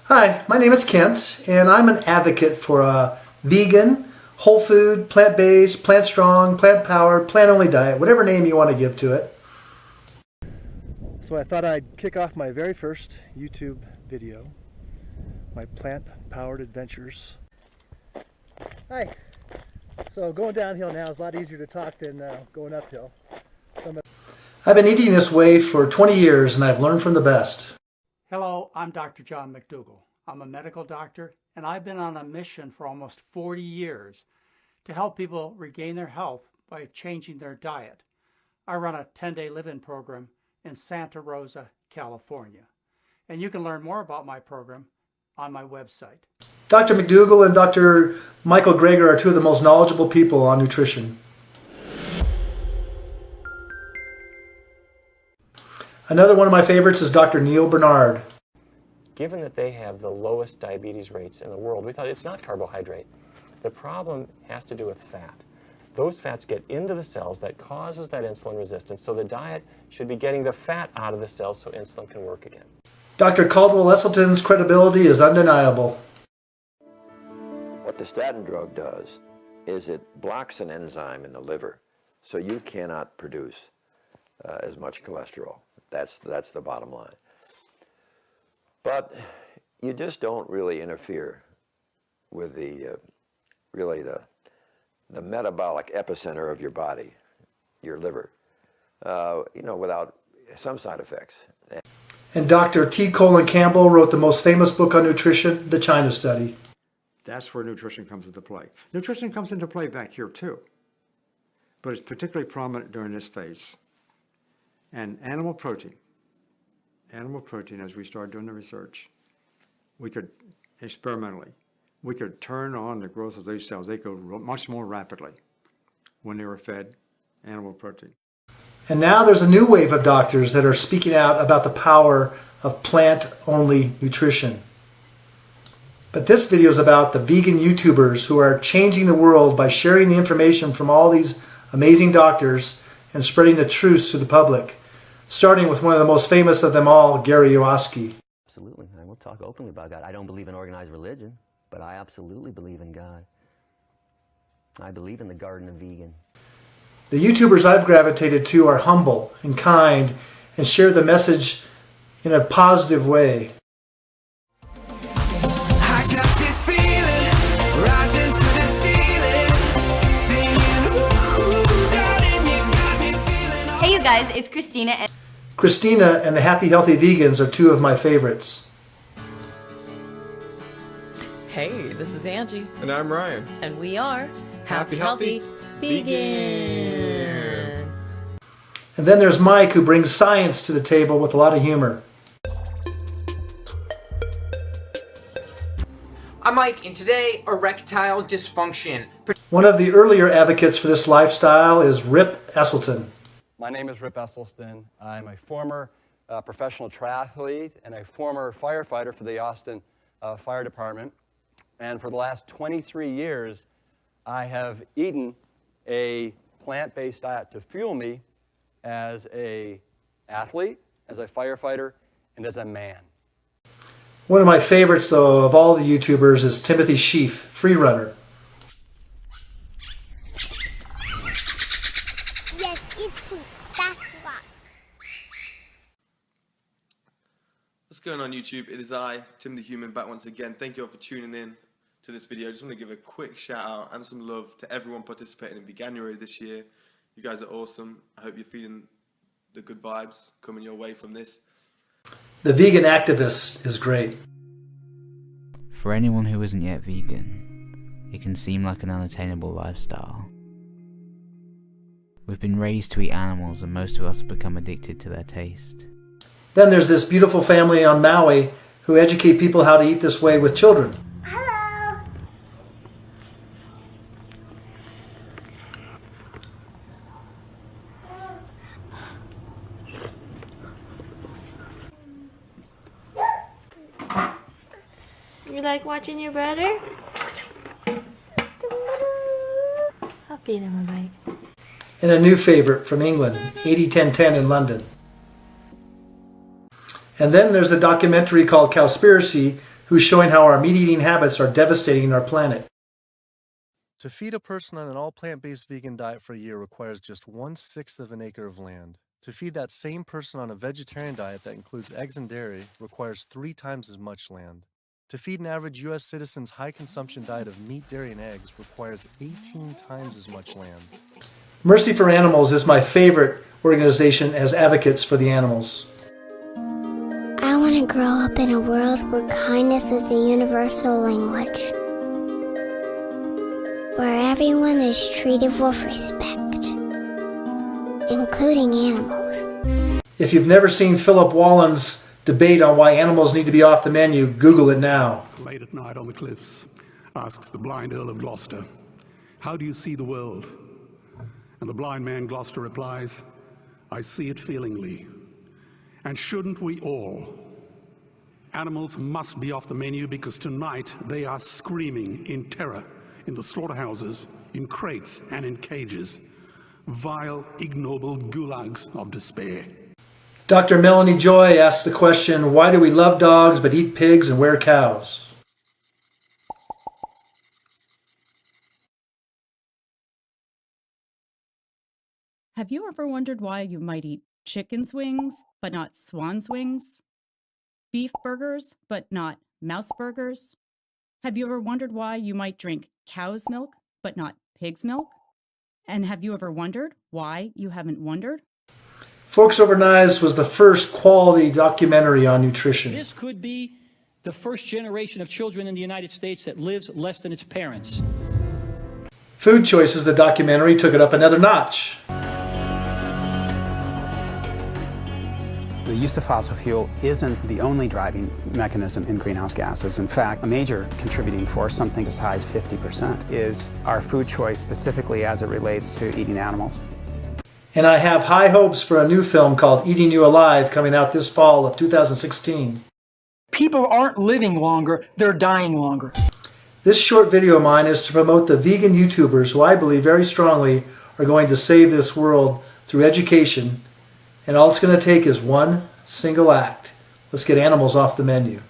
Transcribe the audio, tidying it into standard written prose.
Hi, my name is Kent, and I'm an advocate for a vegan, whole food, plant-based, plant-strong, plant-powered, plant-only diet, whatever name you want to give to it. So I thought I'd kick off my very first YouTube video, my plant-powered adventures. Hi. So going downhill now is a lot easier to talk than going uphill. I've been eating this way for 20 years, and I've learned from the best. Hello, I'm Dr. John McDougall. I'm a medical doctor, and I've been on a mission for almost 40 years to help people regain their health by changing their diet. I run a 10-day live-in program in Santa Rosa, California. And you can learn more about my program on my website. Dr. McDougall and Dr. Michael Greger are two of the most knowledgeable people on nutrition. Another one of my favorites is Dr. Neal Barnard. Given that they have the lowest diabetes rates in the world, we thought it's not carbohydrate. The problem has to do with fat. Those fats get into the cells that causes that insulin resistance, so the diet should be getting the fat out of the cells so insulin can work again. Dr. Caldwell Esselstyn's credibility is undeniable. What the statin drug does is it blocks an enzyme in the liver, so you cannot produce as much cholesterol. That's the bottom line. But you just don't really interfere with the metabolic epicenter of your body, your liver, without some side effects. And Dr. T. Colin Campbell wrote the most famous book on nutrition, The China Study. That's where nutrition comes into play. Nutrition comes into play back here too, but it's particularly prominent during this phase. And animal protein, as we started doing the research, we could experimentally, we could turn on the growth of these cells. They go much more rapidly when they were fed animal protein. And now there's a new wave of doctors that are speaking out about the power of plant-only nutrition. But this video is about the vegan YouTubers who are changing the world by sharing the information from all these amazing doctors and spreading the truth to the public, starting with one of the most famous of them all, Gary Yaskey. Absolutely, and we'll talk openly about God. I don't believe in organized religion, but I absolutely believe in God. I believe in the Garden of Vegan. The YouTubers I've gravitated to are humble and kind and share the message in a positive way. I got this feeling rising to the ceiling, singing, ooh, darling, you got me feeling. Hey you guys, it's Christina. Christina and the Happy Healthy Vegans are two of my favorites. Hey, this is Angie. And I'm Ryan. And we are Happy Healthy Vegan. And then there's Mike, who brings science to the table with a lot of humor. I'm Mike, and today, erectile dysfunction. One of the earlier advocates for this lifestyle is Rip Esselstyn. My name is Rip Esselstyn. I'm a former professional triathlete and a former firefighter for the Austin Fire Department. And for the last 23 years, I have eaten a plant-based diet to fuel me as an athlete, as a firefighter, and as a man. One of my favorites, though, of all the YouTubers is Timothy Sheaf, free runner. Yes, it's food. That's why. What's going on YouTube? It is I, Tim the Human, back once again. Thank you all for tuning in to this video. I just want to give a quick shout out and some love to everyone participating in Veganuary this year. You guys are awesome. I hope you're feeling the good vibes coming your way from this. The vegan activist is great. For anyone who isn't yet vegan, it can seem like an unattainable lifestyle. We've been raised to eat animals, and most of us have become addicted to their taste. Then there's this beautiful family on Maui who educate people how to eat this way with children. Hello. You like watching your brother? I'll feed him a bite. And a new favorite from England, 80-10-10 in London. And then there's a documentary called Calspiracy who's showing how our meat-eating habits are devastating our planet. To feed a person on an all plant-based vegan diet for a year requires just 1/6 of an acre of land. To feed that same person on a vegetarian diet that includes eggs and dairy requires 3 times as much land. To feed an average U.S. citizen's high-consumption diet of meat, dairy, and eggs requires 18 times as much land. Mercy for Animals is my favorite organization as advocates for the animals. I want to grow up in a world where kindness is a universal language. Where everyone is treated with respect, including animals. If you've never seen Philip Wallins' debate on why animals need to be off the menu, Google it now. Late at night on the cliffs, asks the blind Earl of Gloucester, "How do you see the world?" And the blind man Gloucester replies, "I see it feelingly. And shouldn't we all? Animals must be off the menu because tonight they are screaming in terror in the slaughterhouses, in crates and in cages. Vile, ignoble gulags of despair." Dr. Melanie Joy asks the question, why do we love dogs but eat pigs and wear cows? Have you ever wondered why you might eat chicken's wings but not swan's wings? Beef burgers but not mouse burgers? Have you ever wondered why you might drink cow's milk but not pig's milk? And have you ever wondered why you haven't wondered? Forks Over Knives was the first quality documentary on nutrition. This could be the first generation of children in the United States that lives less than its parents. Food Choices, the documentary, took it up another notch. The use of fossil fuel isn't the only driving mechanism in greenhouse gases. In fact, a major contributing force, something as high as 50%, is our food choice, specifically as it relates to eating animals. And I have high hopes for a new film called Eating You Alive coming out this fall of 2016. People aren't living longer, they're dying longer. This short video of mine is to promote the vegan YouTubers who I believe very strongly are going to save this world through education. And all it's going to take is one single act. Let's get animals off the menu.